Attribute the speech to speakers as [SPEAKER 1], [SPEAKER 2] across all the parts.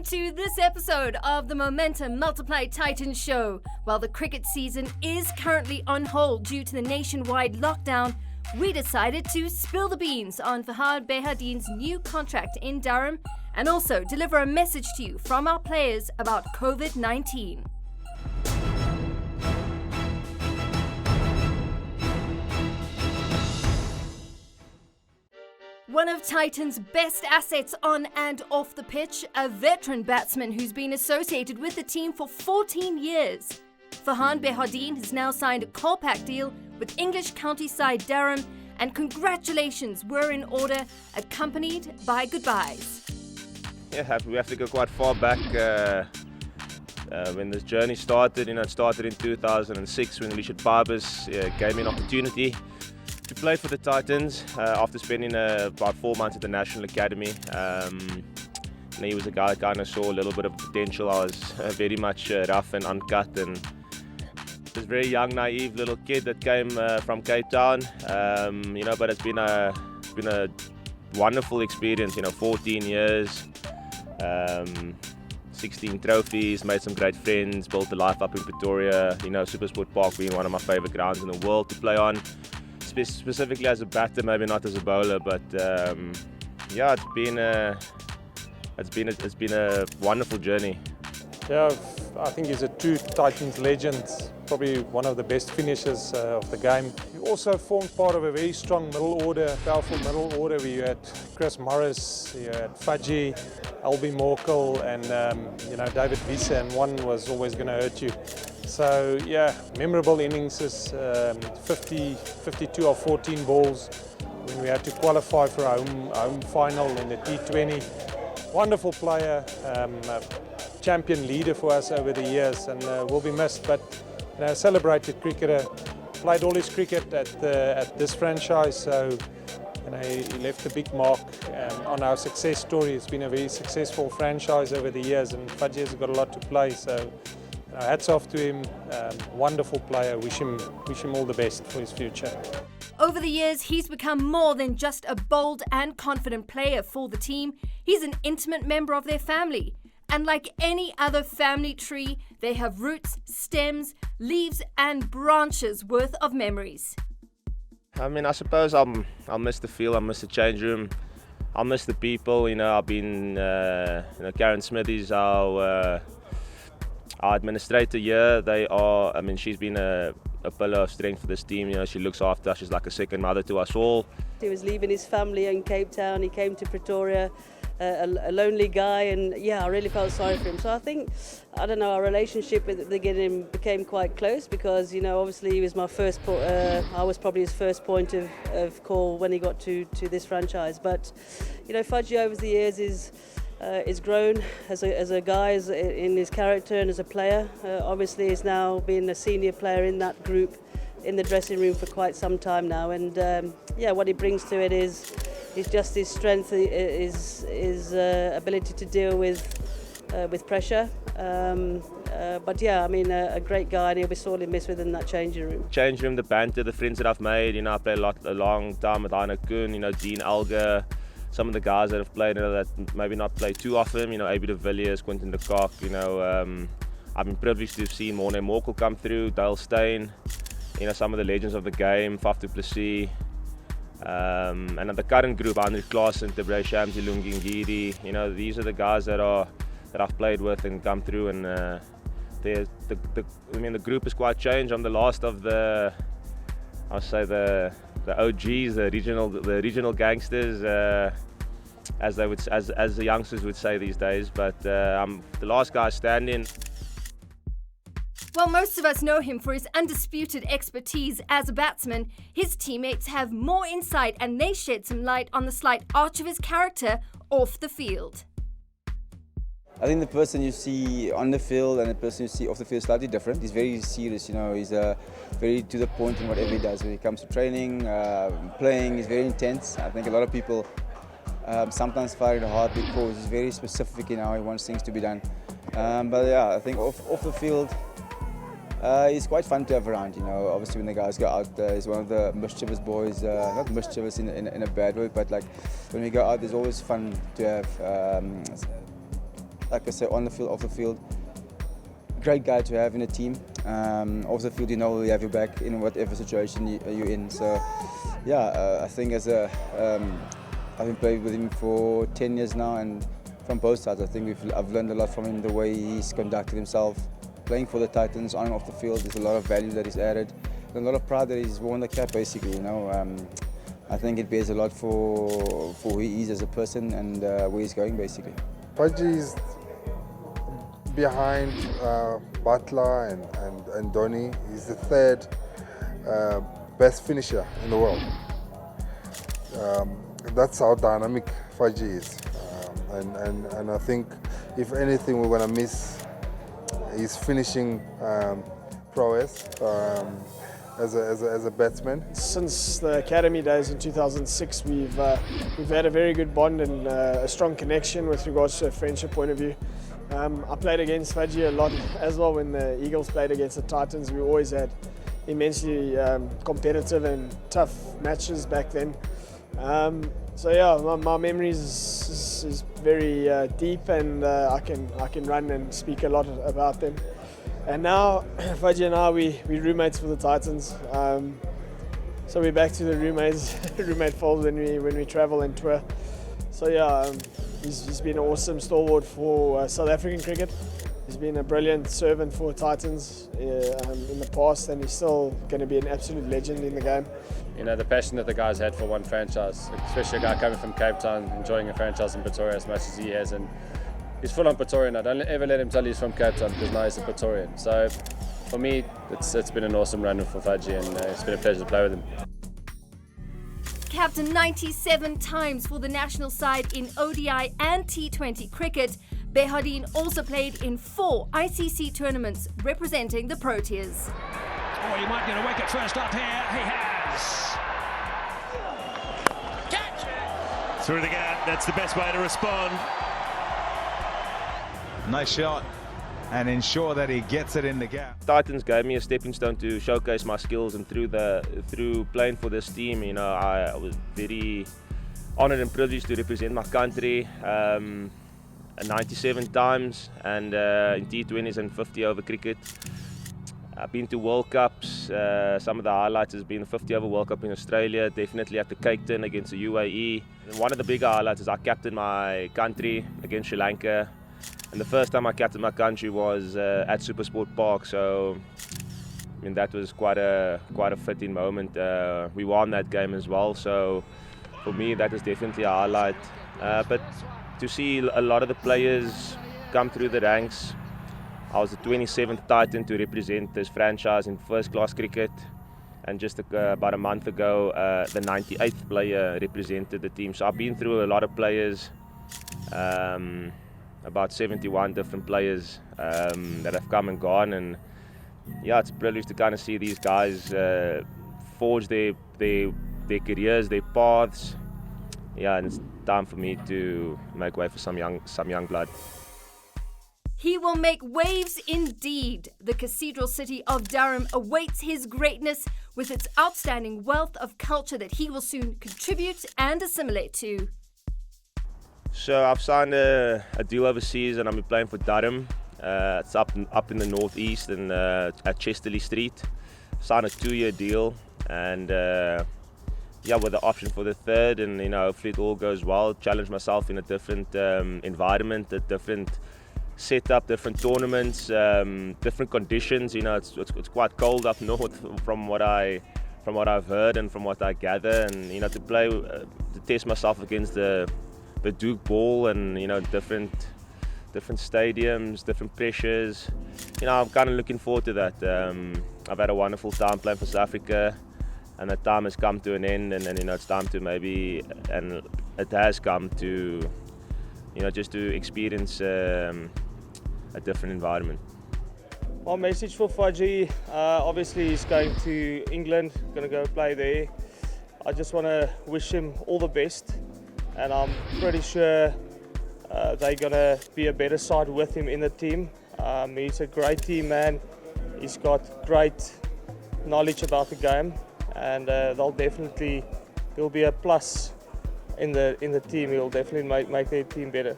[SPEAKER 1] to this episode of the Momentum Multiply Titans show. While the cricket season is currently on hold due to the nationwide lockdown, we decided to spill the beans on Fahad Behardeen's new contract in Durham and also deliver a message to you from our players about COVID-19. One of Titans' best assets on and off the pitch, a veteran batsman who's been associated with the team for 14 years. Fahad Behardeen has now signed a call-pack deal with English county side Durham, and congratulations were in order, accompanied by goodbyes.
[SPEAKER 2] Yeah, we have to go quite far back when this journey started. It started in 2006 when Richard Barbers gave me an opportunity to play for the Titans after spending about 4 months at the National Academy. He was a guy that kind of saw a little bit of potential. I was very much rough and uncut and this very young, naive little kid that came from Cape Town. But it's been a wonderful experience. 14 years, 16 trophies, made some great friends, built a life up in Pretoria. Supersport Park being one of my favourite grounds in the world to play on. Specifically as a batter, maybe not as a bowler, but it's been a wonderful journey.
[SPEAKER 3] Yeah, I think he's a true Titans legend, probably one of the best finishers of the game. He also formed part of a very strong middle order, powerful middle order where you had Chris Morris, you had Fudgy, Albie Morkel and David Wiese, and one was always going to hurt you. So yeah, memorable innings, 52 or 14 balls when we had to qualify for our home final in the T20. Wonderful player, champion leader for us over the years, and will be missed. But celebrated cricketer, played all his cricket at this franchise, so he left a big mark on our success story. It's been a very successful franchise over the years, and Fudgy has got a lot to play. So hats off to him, wonderful player. Wish him all the best for his future.
[SPEAKER 1] Over the years, he's become more than just a bold and confident player for the team. He's an intimate member of their family. And like any other family tree, they have roots, stems, leaves and branches worth of memories.
[SPEAKER 2] I suppose I'll miss the field, I'll miss the change room, I'll miss the people. I've been, Karen Smithies, our administrator here. She's been a pillar of strength for this team. She looks after us. She's like a second mother to us all.
[SPEAKER 4] He was leaving his family in Cape Town. He came to Pretoria, a lonely guy, and I really felt sorry for him. So I think, our relationship at the beginning became quite close because, obviously he was my first. I was probably his first point of call when he got to this franchise. But, Fudgy over the years is grown as a guy, in his character and as a player. Obviously, he's now been a senior player in that group, in the dressing room for quite some time now. And what he brings to it is just his strength, his ability to deal with pressure. A great guy, and he'll be sorely missed within that changing room.
[SPEAKER 2] Changing room, the banter, the friends that I've made. I played a long time with Heine Kuhn, Dean Alger. Some of the guys that have played that maybe not play too often, AB de Villiers, Quentin de Kock, I've been privileged to have seen Morne Morkel come through, Dale Steyn, some of the legends of the game, Faf du Plessis, and the current group, Andre Klaassen, Tebre Shamsi, Lungi Ngidi, these are the guys that I've played with and come through, and the group is quite changed. I'm the last of the OGs, the regional gangsters, as the youngsters would say these days. But I'm the last guy standing.
[SPEAKER 1] While most of us know him for his undisputed expertise as a batsman, his teammates have more insight and they shed some light on the slight arch of his character off the field.
[SPEAKER 5] I think the person you see on the field and the person you see off the field is slightly different. He's very serious, he's very to the point in whatever he does. When it comes to training, playing, he's very intense. I think a lot of people sometimes find it hard because he's very specific in how he wants things to be done. I think off the field, he's quite fun to have around. Obviously when the guys go out, he's one of the mischievous boys. Not mischievous in a bad way, but like when we go out, there's always fun to have. like I say, on the field, off the field. Great guy to have in a team. Off the field, you know he'll have your back in whatever situation you're in. So, yeah, I think I've been playing with him for 10 years now, and from both sides, I think I've learned a lot from him, the way he's conducted himself. Playing for the Titans, on and off the field, there's a lot of value that he's added, and a lot of pride that he's worn the cap, basically, you know. I think it bears a lot for who he is as a person and where he's going, basically.
[SPEAKER 6] Faji is behind Butler and Donny. He's the third best finisher in the world. That's how dynamic Faji is. And I think, if anything, we're going to miss his finishing prowess as a batsman.
[SPEAKER 7] Since the academy days in 2006, we've had a very good bond and a strong connection with regards to a friendship point of view. I played against Faji a lot as well when the Eagles played against the Titans. We always had immensely competitive and tough matches back then. So yeah, my memories is very deep, and I can run and speak a lot about them. And now Faji and I, we're roommates for the Titans. So we're back to the roommate fold when we travel and tour. So yeah, he's been an awesome stalwart for South African cricket. He's been a brilliant servant for Titans in the past, and he's still going to be an absolute legend in the game.
[SPEAKER 8] You know, the passion that the guys had for one franchise, especially a guy coming from Cape Town, enjoying a franchise in Pretoria as much as he has, and he's full on Pretorian now. Don't ever let him tell you he's from Cape Town, because now he's a Pretorian. So for me, it's been an awesome run for Faji, and it's been a pleasure to play with him.
[SPEAKER 1] Captain 97 times for the national side in ODI and T20 cricket, Behardine also played in 4 ICC tournaments representing the Proteas.
[SPEAKER 9] Oh, he might get a wicket first up here. He has. Catch! Through the gap. That's the best way to respond.
[SPEAKER 10] Nice shot, and ensure that he gets it in the gap.
[SPEAKER 2] Titans gave me a stepping stone to showcase my skills, and through playing for this team, you know, I was very honoured and privileged to represent my country 97 times, and in T20s and 50 over cricket. I've been to World Cups. Some of the highlights has been the 50 over World Cup in Australia, definitely at the Cape Town against the UAE. And one of the bigger highlights is I captained my country against Sri Lanka. And the first time I captained my country was at Supersport Park, so I mean that was quite a fitting moment. We won that game as well, so for me that is definitely a highlight. But to see a lot of the players come through the ranks, I was the 27th Titan to represent this franchise in first-class cricket, and just about a month ago, the 98th player represented the team. So I've been through a lot of players. About 71 different players that have come and gone, and yeah, it's a privilege to kind of see these guys forge their careers, their paths. Yeah, and it's time for me to make way for some young blood.
[SPEAKER 1] He will make waves indeed. The cathedral city of Durham awaits his greatness with its outstanding wealth of culture that he will soon contribute and assimilate to.
[SPEAKER 2] So I've signed a deal overseas, and I'm playing for Durham. It's up in the northeast and at Chesterley Street. Signed a 2-year deal, and yeah, with the option for the 3rd. And you know, hopefully it all goes well. Challenge myself in a different environment, a different setup, different tournaments, different conditions. You know, it's quite cold up north from what I've heard and from what I gather. And you know, to play to test myself against the Duke ball, and you know, different stadiums, different pressures. You know, I'm kind of looking forward to that. I've had a wonderful time playing for South Africa, and that time has come to an end, and you know, it's time to maybe, and it has come to, you know, just to experience a different environment.
[SPEAKER 7] My message for Faji, obviously he's going to England, going to go play there. I just want to wish him all the best, and I'm pretty sure they're going to be a better side with him in the team. He's a great team man. He's got great knowledge about the game, and he'll be a plus in the team. He'll definitely make their team better.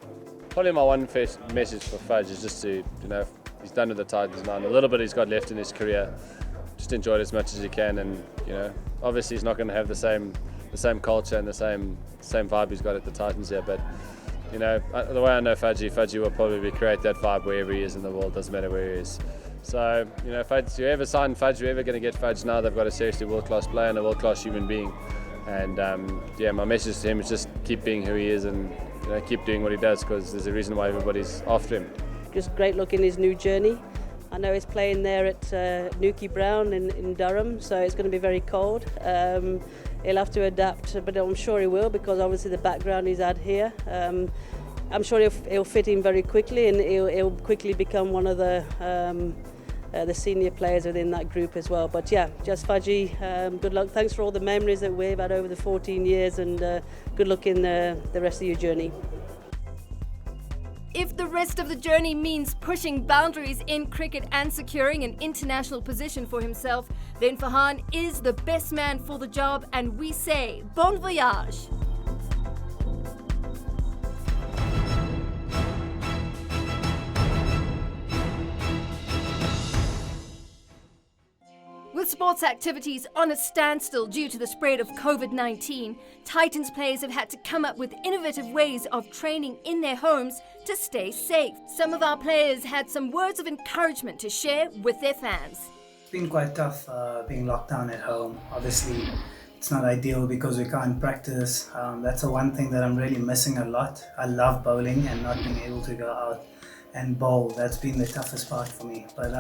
[SPEAKER 8] Probably my one message for Fudge is just to, he's done with the Titans now. And a little bit he's got left in his career. Just enjoy it as much as he can, and obviously he's not going to have the same culture and the same vibe he's got at the Titans here. But the way I know Fudgy will probably create that vibe wherever he is in the world. Doesn't matter where he is. So Fudge, whoever signed Fudge, whoever going to get Fudge now, they've got a seriously world-class player and a world-class human being. And my message to him is just keep being who he is and keep doing what he does, because there's a reason why everybody's after him.
[SPEAKER 4] Just great luck in his new journey. I know he's playing there at Nuki Brown in Durham, so it's going to be very cold. He'll have to adapt, but I'm sure he will, because obviously the background he's had here. I'm sure he'll fit in very quickly, and he'll quickly become one of the senior players within that group as well. But yeah, just Fudgy, good luck. Thanks for all the memories that we've had over the 14 years, and good luck in the rest of your journey.
[SPEAKER 1] If the rest of the journey means pushing boundaries in cricket and securing an international position for himself, then Farhan is the best man for the job, and we say bon voyage. With sports activities on a standstill due to the spread of COVID-19, Titans players have had to come up with innovative ways of training in their homes to stay safe. Some of our players had some words of encouragement to share with their fans.
[SPEAKER 11] It's been quite tough being locked down at home. Obviously, it's not ideal because we can't practice. That's the one thing that I'm really missing a lot. I love bowling, and not being able to go out and bowl, that's been the toughest part for me. But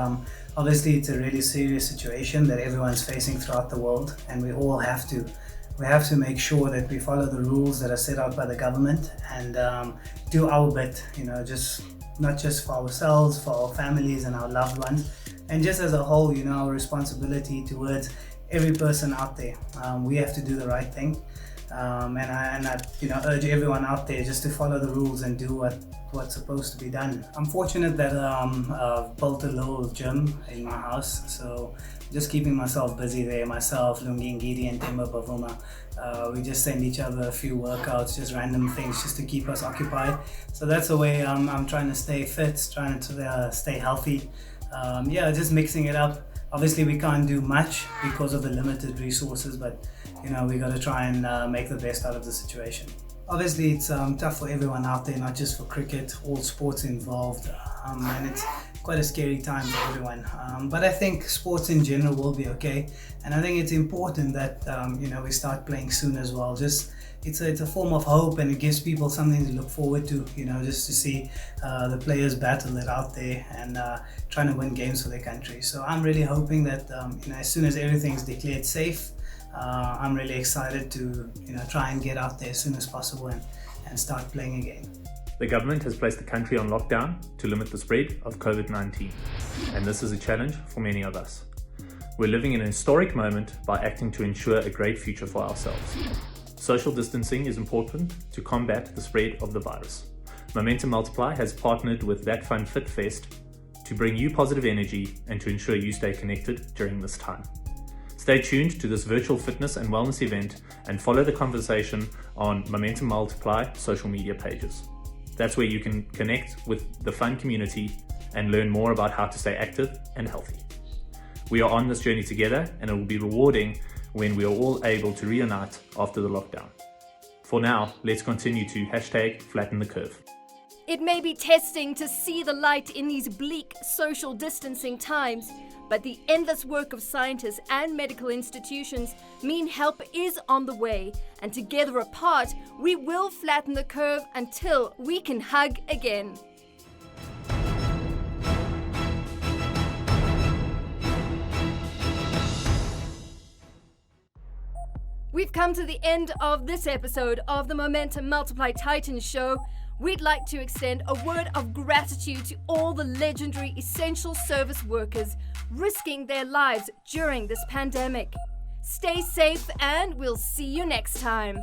[SPEAKER 11] obviously it's a really serious situation that everyone's facing throughout the world, and we all have to make sure that we follow the rules that are set out by the government, and do our bit, just not just for ourselves, for our families and our loved ones, and just as a whole, our responsibility towards every person out there. We have to do the right thing, and I urge everyone out there just to follow the rules and do what's supposed to be done. I'm fortunate that I've built a little gym in my house, so just keeping myself busy there. Myself, Lungi Ngidi and Temba Bavuma, we just send each other a few workouts, just random things just to keep us occupied. So that's the way I'm trying to stay fit, trying to stay healthy. Just mixing it up. Obviously we can't do much because of the limited resources, but we got to try and make the best out of the situation. Obviously it's tough for everyone out there, not just for cricket, all sports involved, and it's quite a scary time for everyone. But I think sports in general will be okay, and I think it's important that we start playing soon as well. It's a form of hope, and it gives people something to look forward to, just to see the players battle it out there and trying to win games for their country. So I'm really hoping that as soon as everything's declared safe, I'm really excited to try and get out there as soon as possible and start playing again.
[SPEAKER 12] The government has placed the country on lockdown to limit the spread of COVID-19, and this is a challenge for many of us. We're living in a historic moment by acting to ensure a great future for ourselves. Social distancing is important to combat the spread of the virus. Momentum Multiply has partnered with That Fun Fit Fest to bring you positive energy and to ensure you stay connected during this time. Stay tuned to this virtual fitness and wellness event and follow the conversation on Momentum Multiply social media pages. That's where you can connect with the fun community and learn more about how to stay active and healthy. We are on this journey together, and it will be rewarding when we are all able to reunite after the lockdown. For now, let's continue to #flatten the curve.
[SPEAKER 1] It may be testing to see the light in these bleak social distancing times, but the endless work of scientists and medical institutions mean help is on the way, and together apart, we will flatten the curve until we can hug again. We've come to the end of this episode of the Momentum Multiply Titans show. We'd like to extend a word of gratitude to all the legendary essential service workers risking their lives during this pandemic. Stay safe, and we'll see you next time.